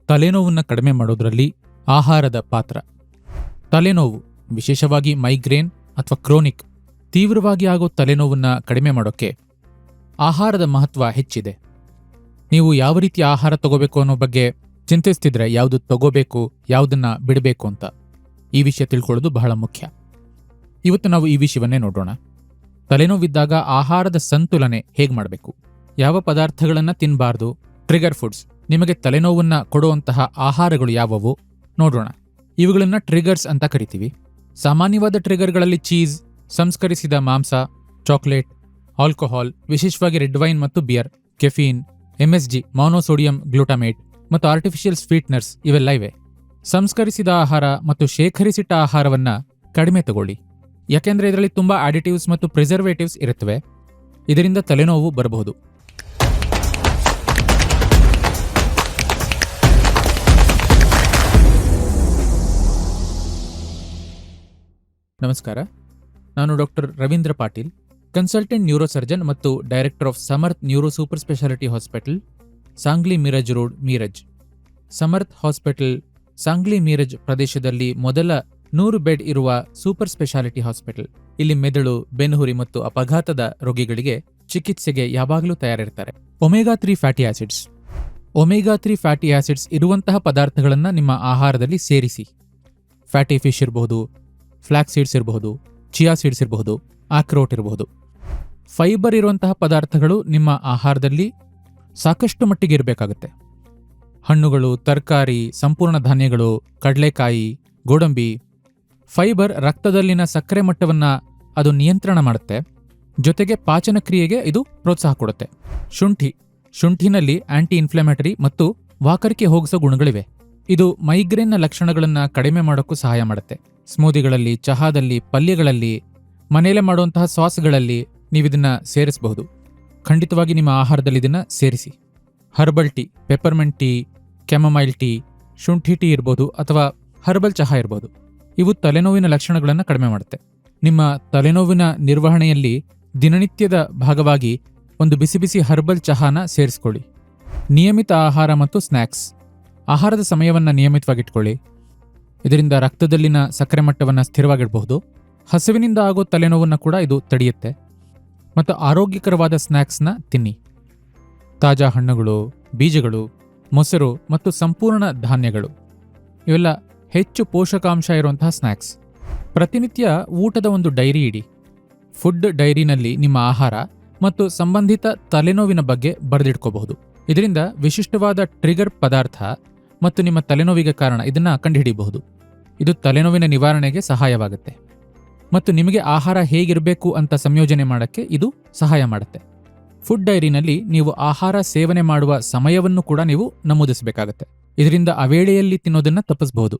ತಲೆನೋವನ್ನು ಕಡಿಮೆ ಮಾಡೋದ್ರಲ್ಲಿ ಆಹಾರದ ಪಾತ್ರ. ತಲೆನೋವು, ವಿಶೇಷವಾಗಿ ಮೈಗ್ರೇನ್ ಅಥವಾ ಕ್ರೋನಿಕ್ ತೀವ್ರವಾಗಿ ಆಗೋ ತಲೆನೋವನ್ನು ಕಡಿಮೆ ಮಾಡೋಕ್ಕೆ ಆಹಾರದ ಮಹತ್ವ ಹೆಚ್ಚಿದೆ. ನೀವು ಯಾವ ರೀತಿಯ ಆಹಾರ ತಗೋಬೇಕು ಅನ್ನೋ ಬಗ್ಗೆ ಚಿಂತಿಸ್ತಿದ್ರೆ ಯಾವುದು ತಗೋಬೇಕು, ಯಾವುದನ್ನ ಬಿಡಬೇಕು ಅಂತ ಈ ವಿಷಯ ತಿಳ್ಕೊಳ್ಳೋದು ಬಹಳ ಮುಖ್ಯ. ಇವತ್ತು ನಾವು ಈ ವಿಷಯವನ್ನೇ ನೋಡೋಣ. ತಲೆನೋವಿದ್ದಾಗ ಆಹಾರದ ಸಂತುಲನೆ ಹೇಗೆ ಮಾಡಬೇಕು, ಯಾವ ಪದಾರ್ಥಗಳನ್ನು ತಿನ್ನಬಾರ್ದು, ಟ್ರಿಗರ್ ಫುಡ್ಸ್, ನಿಮಗೆ ತಲೆನೋವನ್ನ ಕೊಡುವಂತಹ ಆಹಾರಗಳು ಯಾವುವು ನೋಡೋಣ. ಇವುಗಳನ್ನ ಟ್ರಿಗರ್ಸ್ ಅಂತ ಕರಿತೀವಿ. ಸಾಮಾನ್ಯವಾದ ಟ್ರಿಗರ್ಗಳಲ್ಲಿ ಚೀಸ್, ಸಂಸ್ಕರಿಸಿದ ಮಾಂಸ, ಚಾಕ್ಲೇಟ್, ಆಲ್ಕೋಹಾಲ್, ವಿಶೇಷವಾಗಿ ರೆಡ್ ವೈನ್ ಮತ್ತು ಬಿಯರ್, ಕೆಫೀನ್, MSG ಮೊನೋಸೋಡಿಯಂ ಗ್ಲೂಟಾಮೇಟ್ ಮತ್ತು ಆರ್ಟಿಫಿಷಿಯಲ್ ಸ್ವೀಟ್ನರ್ಸ್ ಇವೆಲ್ಲ ಇವೆ. ಸಂಸ್ಕರಿಸಿದ ಆಹಾರ ಮತ್ತು ಶೇಖರಿಸಿಟ್ಟ ಆಹಾರವನ್ನ ಕಡಿಮೆ ತಗೊಳ್ಳಿ, ಯಾಕೆಂದ್ರೆ ಇದರಲ್ಲಿ ತುಂಬಾ ಆಡಿಟಿವ್ಸ್ ಮತ್ತು ಪ್ರಿಸರ್ವೇಟಿವ್ಸ್ ಇರುತ್ತವೆ. ಇದರಿಂದ ತಲೆನೋವು ಬರಬಹುದು. ನಮಸ್ಕಾರ, ನಾನು doctor Ravindra Patil, consultant neurosurgeon ಮತ್ತು director of Samarth neuro super speciality hospital, Sangli Miraj road, Miraj. Samarth hospital Sangli Miraj ಪ್ರದೇಶದಲ್ಲಿ ಮೊದಲ 100 ಬೆಡ್ ಇರುವ ಸೂಪರ್ ಸ್ಪೆಷಾಲಿಟಿ ಹಾಸ್ಪಿಟಲ್. ಇಲ್ಲಿ ಮೆದುಳು, ಬೆನ್ನುಹುರಿ ಮತ್ತು ಅಪಘಾತದ ರೋಗಿಗಳಿಗೆ ಚಿಕಿತ್ಸೆಗೆ ಯಾವಾಗಲೂ ತಯಾರಿರ್ತಾರೆ. Omega 3 fatty acids. Omega 3 fatty acids ಇರುವಂತಹ ಪದಾರ್ಥಗಳನ್ನು ನಿಮ್ಮ ಆಹಾರದಲ್ಲಿ ಸೇರಿಸಿ. ಫ್ಯಾಟಿ ಫಿಶ್ ಇರಬಹುದು, ಫ್ಲಾಕ್ಸ್ ಸೀಡ್ಸ್ ಇರಬಹುದು, ಚಿಯಾ ಸೀಡ್ಸ್ ಇರಬಹುದು, ಆಕ್ರೋಟ್ ಇರಬಹುದು. ಫೈಬರ್ ಇರುವಂತಹ ಪದಾರ್ಥಗಳು ನಿಮ್ಮ ಆಹಾರದಲ್ಲಿ ಸಾಕಷ್ಟು ಮಟ್ಟಿಗೆ ಇರಬೇಕಾಗುತ್ತೆ. ಹಣ್ಣುಗಳು, ತರಕಾರಿ, ಸಂಪೂರ್ಣ ಧಾನ್ಯಗಳು, ಕಡಲೆಕಾಯಿ, ಗೋಡಂಬಿ. ಫೈಬರ್ ರಕ್ತದಲ್ಲಿನ ಸಕ್ಕರೆ ಮಟ್ಟವನ್ನು ಅದು ನಿಯಂತ್ರಣ ಮಾಡುತ್ತೆ, ಜೊತೆಗೆ ಪಾಚನ ಕ್ರಿಯೆಗೆ ಇದು ಪ್ರೋತ್ಸಾಹ ಕೊಡುತ್ತೆ. ಶುಂಠಿನಲ್ಲಿ ಆಂಟಿ ಇನ್ಫ್ಲಮೇಟರಿ ಮತ್ತು ವಾಕರಿಕೆ ಹೋಗಿಸೋ ಗುಣಗಳಿವೆ. ಇದು ಮೈಗ್ರೇನ್ನ ಲಕ್ಷಣಗಳನ್ನು ಕಡಿಮೆ ಮಾಡೋಕ್ಕೂ ಸಹಾಯ ಮಾಡುತ್ತೆ. ಸ್ಮೂದಿಗಳಲ್ಲಿ, ಚಹಾದಲ್ಲಿ, ಪಲ್ಯಗಳಲ್ಲಿ, ಮನೆಯಲ್ಲೇ ಮಾಡುವಂತಹ ಸಾಸ್ಗಳಲ್ಲಿ ನೀವಿದನ್ನ ಸೇರಿಸಬಹುದು. ಖಂಡಿತವಾಗಿ ನಿಮ್ಮ ಆಹಾರದಲ್ಲಿ ಇದನ್ನ ಸೇರಿಸಿ. Herbal tea, peppermint tea, chamomile tea, ಶುಂಠಿ ಟೀ ಇರ್ಬೋದು ಅಥವಾ ಹರ್ಬಲ್ ಚಹಾ ಇರ್ಬೋದು. ಇವು ತಲೆನೋವಿನ ಲಕ್ಷಣಗಳನ್ನು ಕಡಿಮೆ ಮಾಡುತ್ತೆ. ನಿಮ್ಮ ತಲೆನೋವಿನ ನಿರ್ವಹಣೆಯಲ್ಲಿ ದಿನನಿತ್ಯದ ಭಾಗವಾಗಿ ಒಂದು ಬಿಸಿ ಬಿಸಿ ಹರ್ಬಲ್ ಚಹಾನ ಸೇರಿಸ್ಕೊಳ್ಳಿ. ನಿಯಮಿತ ಆಹಾರ ಮತ್ತು ಸ್ನ್ಯಾಕ್ಸ್. ಆಹಾರದ ಸಮಯವನ್ನು ನಿಯಮಿತವಾಗಿಟ್ಕೊಳ್ಳಿ. ಇದರಿಂದ ರಕ್ತದಲ್ಲಿನ ಸಕ್ಕರೆ ಮಟ್ಟವನ್ನು ಸ್ಥಿರವಾಗಿಡಬಹುದು. ಹಸಿವಿನಿಂದ ಆಗೋ ತಲೆನೋವನ್ನು ಕೂಡ ಇದು ತಡೆಯುತ್ತೆ. ಮತ್ತು ಆರೋಗ್ಯಕರವಾದ ಸ್ನ್ಯಾಕ್ಸ್ನ ತಿನ್ನಿ. ತಾಜಾ ಹಣ್ಣುಗಳು, ಬೀಜಗಳು, ಮೊಸರು ಮತ್ತು ಸಂಪೂರ್ಣ ಧಾನ್ಯಗಳು ಇವೆಲ್ಲ ಹೆಚ್ಚು ಪೋಷಕಾಂಶ ಇರುವಂತಹ ಸ್ನ್ಯಾಕ್ಸ್. ಪ್ರತಿನಿತ್ಯ ಊಟದ ಒಂದು ಡೈರಿ ಇಡಿ. ಫುಡ್ ಡೈರಿನಲ್ಲಿ ನಿಮ್ಮ ಆಹಾರ ಮತ್ತು ಸಂಬಂಧಿತ ತಲೆನೋವಿನ ಬಗ್ಗೆ ಬರೆದಿಟ್ಕೋಬಹುದು. ಇದರಿಂದ ವಿಶಿಷ್ಟವಾದ ಟ್ರಿಗರ್ ಪದಾರ್ಥ ಮತ್ತು ನಿಮ್ಮ ತಲೆನೋವಿಗೆ ಕಾರಣ ಇದನ್ನ ಕಂಡುಹಿಡಿಯಬಹುದು. ಇದು ತಲೆನೋವಿನ ನಿವಾರಣೆಗೆ ಸಹಾಯವಾಗುತ್ತೆ ಮತ್ತು ನಿಮಗೆ ಆಹಾರ ಹೇಗಿರಬೇಕು ಅಂತ ಸಂಯೋಜನೆ ಮಾಡೋಕ್ಕೆ ಇದು ಸಹಾಯ ಮಾಡುತ್ತೆ. ಫುಡ್ ಡೈರಿನಲ್ಲಿ ನೀವು ಆಹಾರ ಸೇವನೆ ಮಾಡುವ ಸಮಯವನ್ನು ಕೂಡ ನೀವು ನಮೂದಿಸಬೇಕಾಗತ್ತೆ. ಇದರಿಂದ ಅವೇಳೆಯಲ್ಲಿ ತಿನ್ನೋದನ್ನ ತಪ್ಪಿಸಬಹುದು.